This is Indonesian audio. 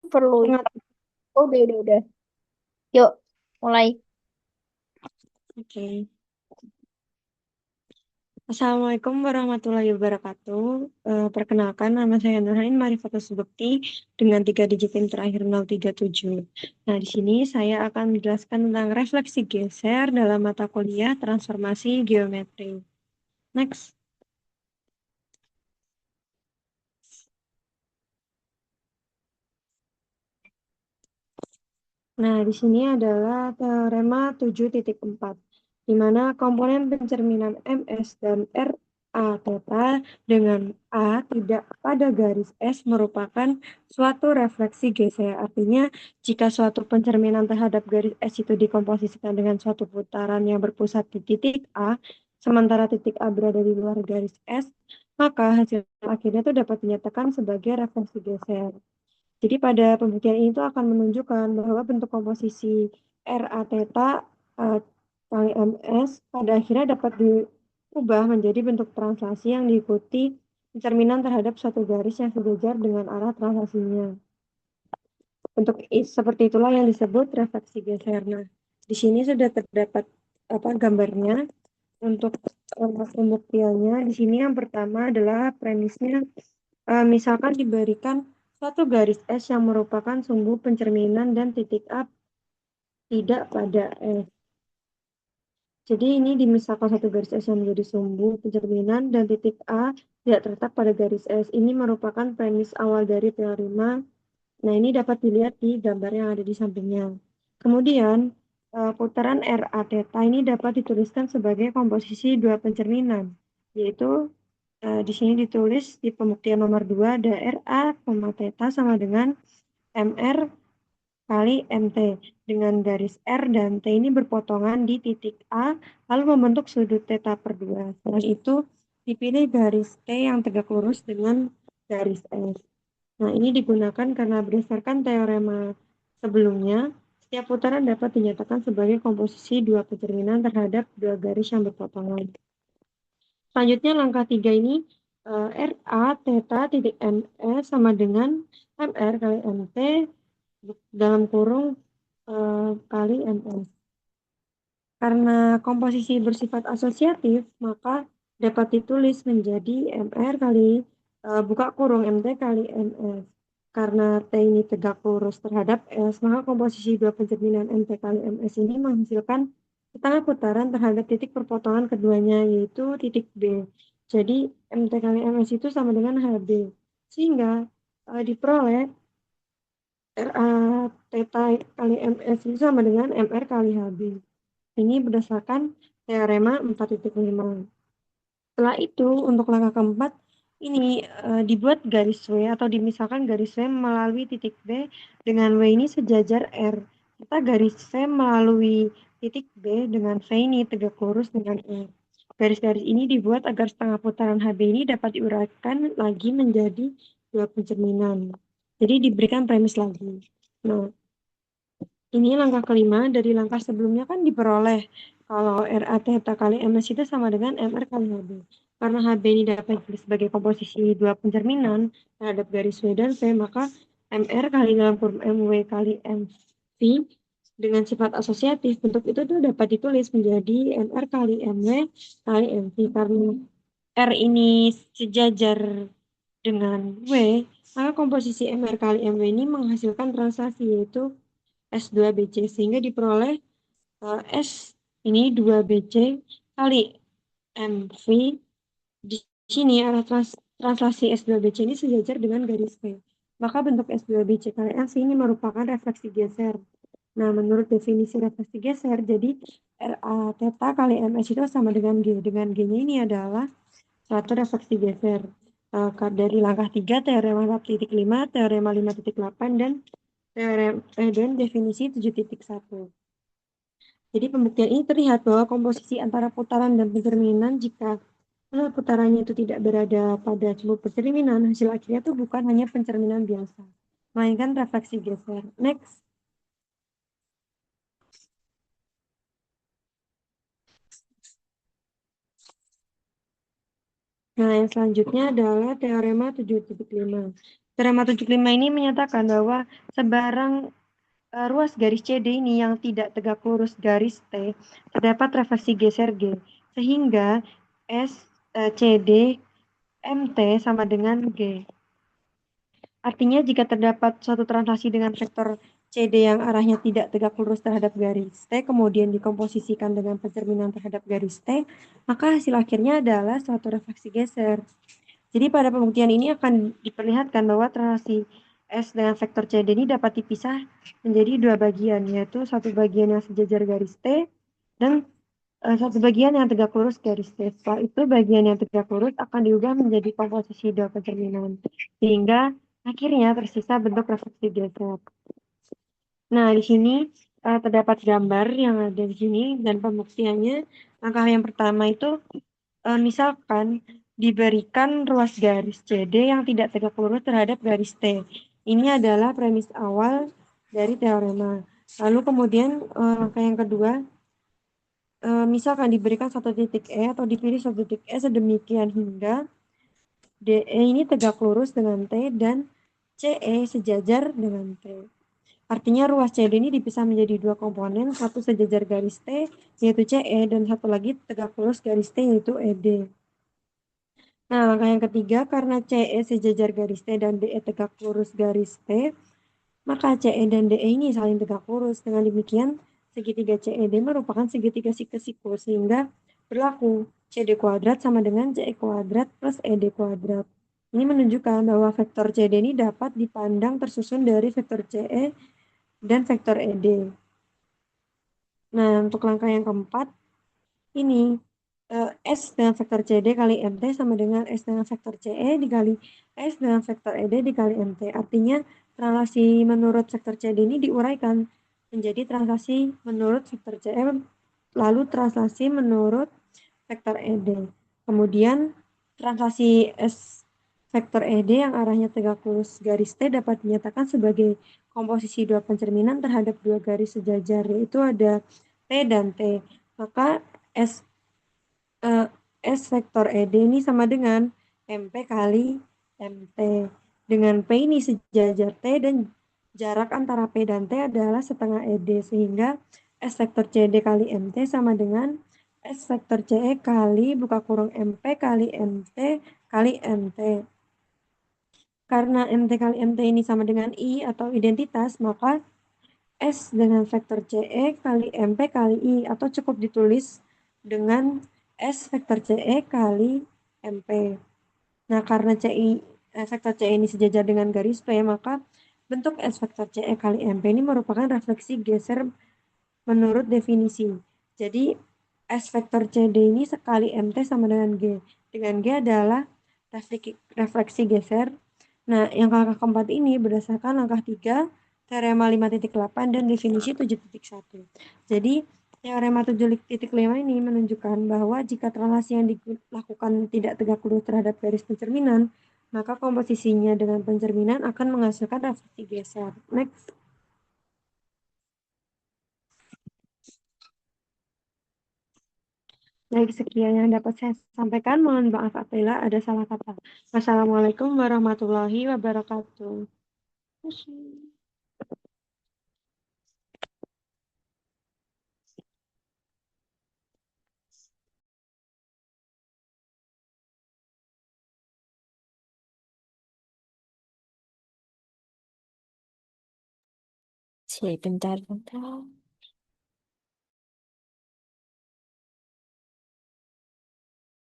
Perlu. Tengah. Oh, udah. Yuk, mulai. Oke. Assalamualaikum warahmatullahi wabarakatuh. Perkenalkan, nama saya Nurhain Marifatul Subekti dengan 3 digit PIN terakhir 037. Nah, di sini saya akan menjelaskan tentang refleksi geser dalam mata kuliah transformasi geometri. Next. Nah, di sini adalah teorema 7.4, di mana komponen pencerminan MS dan RA theta dengan A tidak pada garis S merupakan suatu refleksi geser. Artinya, jika suatu pencerminan terhadap garis S itu dikomposisikan dengan suatu putaran yang berpusat di titik A, sementara titik A berada di luar garis S, maka hasil akhirnya itu dapat dinyatakan sebagai refleksi geser. Jadi pada pembuktian ini tuh akan menunjukkan bahwa bentuk komposisi RA theta eh, kali MS pada akhirnya dapat diubah menjadi bentuk translasi yang diikuti pencerminan terhadap suatu garis yang sejajar dengan arah translasinya. Untuk seperti itulah yang disebut refleksi geser. Nah, di sini sudah terdapat apa gambarnya untuk pembuktiannya. Di sini yang pertama adalah premisnya. Misalkan diberikan suatu garis S yang merupakan sumbu pencerminan dan titik A tidak pada S. Jadi ini dimisalkan satu garis S yang menjadi sumbu pencerminan dan titik A tidak terletak pada garis S. Ini merupakan premis awal dari teorema. Nah, ini dapat dilihat di gambar yang ada di sampingnya. Kemudian, putaran RA theta ini dapat dituliskan sebagai komposisi dua pencerminan, yaitu di sini ditulis di pembuktian nomor 2 ada RA, theta sama dengan MR kali MT dengan garis R dan T ini berpotongan di titik A lalu membentuk sudut theta per 2. Selain itu, dipilih garis T yang tegak lurus dengan garis S. Nah, ini digunakan karena berdasarkan teorema sebelumnya, setiap putaran dapat dinyatakan sebagai komposisi dua pencerminan terhadap dua garis yang berpotongan. Selanjutnya langkah 3 ini RA theta titik MS sama dengan MR kali MT dalam kurung kali MS. Karena komposisi bersifat asosiatif, maka dapat ditulis menjadi MR kali buka kurung MT kali MS. Karena T ini tegak lurus terhadap S, maka komposisi dua pencerminan MT kali MS ini menghasilkan setengah putaran terhadap titik perpotongan keduanya, yaitu titik B. Jadi MT kali MS itu sama dengan HB. Sehingga diperoleh RA theta kali MS itu sama dengan MR kali HB. Ini berdasarkan teorema 4.5. Setelah itu, untuk langkah keempat, ini dibuat garis W atau dimisalkan garis W melalui titik B dengan W ini sejajar R. Kita garis V melalui titik B dengan V ini tegak lurus dengan R. Garis-garis ini dibuat agar setengah putaran HB ini dapat diuraikan lagi menjadi dua pencerminan. Jadi diberikan premis lagi. Nah, ini langkah kelima dari langkah sebelumnya kan diperoleh kalau RA theta kali MS itu sama dengan MR kali HB. Karena HB ini dapat ditulis sebagai komposisi dua pencerminan terhadap garis W dan V, maka MR kali dalam kurung MW kali MV dengan sifat asosiatif, bentuk itu tuh dapat ditulis menjadi MR kali MW kali MV. Karena R ini sejajar dengan W, maka komposisi MR kali MW ini menghasilkan translasi, yaitu S2BC, sehingga diperoleh S ini 2BC kali MV. Di sini arah translasi S2BC ini sejajar dengan garis P. Maka bentuk S2BC kali MV ini merupakan refleksi geser. Nah, menurut definisi refleksi geser, jadi RA theta kali MS itu sama dengan G. Dengan G-nya ini adalah suatu refleksi geser. Dari langkah 3, teorema 4.5, teorema 5.8, dan dan definisi 7.1. Jadi pembuktian ini terlihat bahwa komposisi antara putaran dan pencerminan jika putarannya itu tidak berada pada sumbu pencerminan, hasil akhirnya itu bukan hanya pencerminan biasa, melainkan refleksi geser. Next. Nah, yang selanjutnya adalah teorema 7.5. Teorema 75 ini menyatakan bahwa sebarang ruas garis CD ini yang tidak tegak lurus garis T terdapat refleksi geser G, sehingga S CD MT sama dengan G. Artinya jika terdapat suatu translasi dengan vektor CD yang arahnya tidak tegak lurus terhadap garis T, kemudian dikomposisikan dengan pencerminan terhadap garis T, maka hasil akhirnya adalah suatu refleksi geser. Jadi pada pembuktian ini akan diperlihatkan bahwa translasi S dengan vektor CD ini dapat dipisah menjadi dua bagian, yaitu satu bagian yang sejajar garis T dan satu bagian yang tegak lurus garis T. Setelah itu bagian yang tegak lurus akan diubah menjadi komposisi dua pencerminan, sehingga akhirnya tersisa bentuk refleksi geser. Nah, di sini terdapat gambar yang ada di sini dan pembuktiannya. Langkah yang pertama itu misalkan diberikan ruas garis CD yang tidak tegak lurus terhadap garis T. Ini adalah premis awal dari teorema. Lalu kemudian langkah yang kedua, misalkan diberikan satu titik E atau dipilih satu titik E sedemikian hingga DE ini tegak lurus dengan T dan CE sejajar dengan T. Artinya ruas CD ini dipisah menjadi dua komponen, satu sejajar garis T yaitu CE dan satu lagi tegak lurus garis T yaitu ED. Nah, langkah yang ketiga, karena CE sejajar garis T dan DE tegak lurus garis T, maka CE dan DE ini saling tegak lurus. Dengan demikian, segitiga CED merupakan segitiga siku-siku, sehingga berlaku CD kuadrat sama dengan CE kuadrat plus ED kuadrat. Ini menunjukkan bahwa vektor CD ini dapat dipandang tersusun dari vektor CE dan vektor ED. Nah, untuk langkah yang keempat, ini S dengan vektor CD kali MT sama dengan S dengan vektor CE dikali S dengan vektor ED dikali MT. Artinya translasi menurut vektor CD ini diuraikan menjadi translasi menurut vektor CE lalu translasi menurut vektor ED. Kemudian translasi S vektor ED yang arahnya tegak lurus garis T dapat dinyatakan sebagai komposisi dua pencerminan terhadap dua garis sejajar, yaitu ada T dan T. Maka S eh, S vektor ED ini sama dengan MP kali MT. Dengan P ini sejajar T dan jarak antara P dan T adalah setengah ED, sehingga S vektor CD kali MT sama dengan S vektor CE kali buka kurung MP kali MT kali MT. Karena MT kali MT ini sama dengan I atau identitas, maka S dengan vektor CE kali MP kali I atau cukup ditulis dengan S vektor CE kali MP. Nah, karena vektor CE ini sejajar dengan garis P, maka bentuk S vektor CE kali MP ini merupakan refleksi geser menurut definisi. Jadi, S vektor CD ini sekali MT sama dengan G. Dengan G adalah refleksi geser. Nah, yang langkah keempat ini berdasarkan langkah 3, teorema 5.8 dan definisi 7.1. Jadi, teorema 7.5 ini menunjukkan bahwa jika translasi yang dilakukan tidak tegak lurus terhadap garis pencerminan, maka komposisinya dengan pencerminan akan menghasilkan refleksi geser. Next. Baik, sekian yang dapat saya sampaikan. Mohon maaf apabila ada salah kata. Wassalamualaikum warahmatullahi wabarakatuh. Bentar, bentar.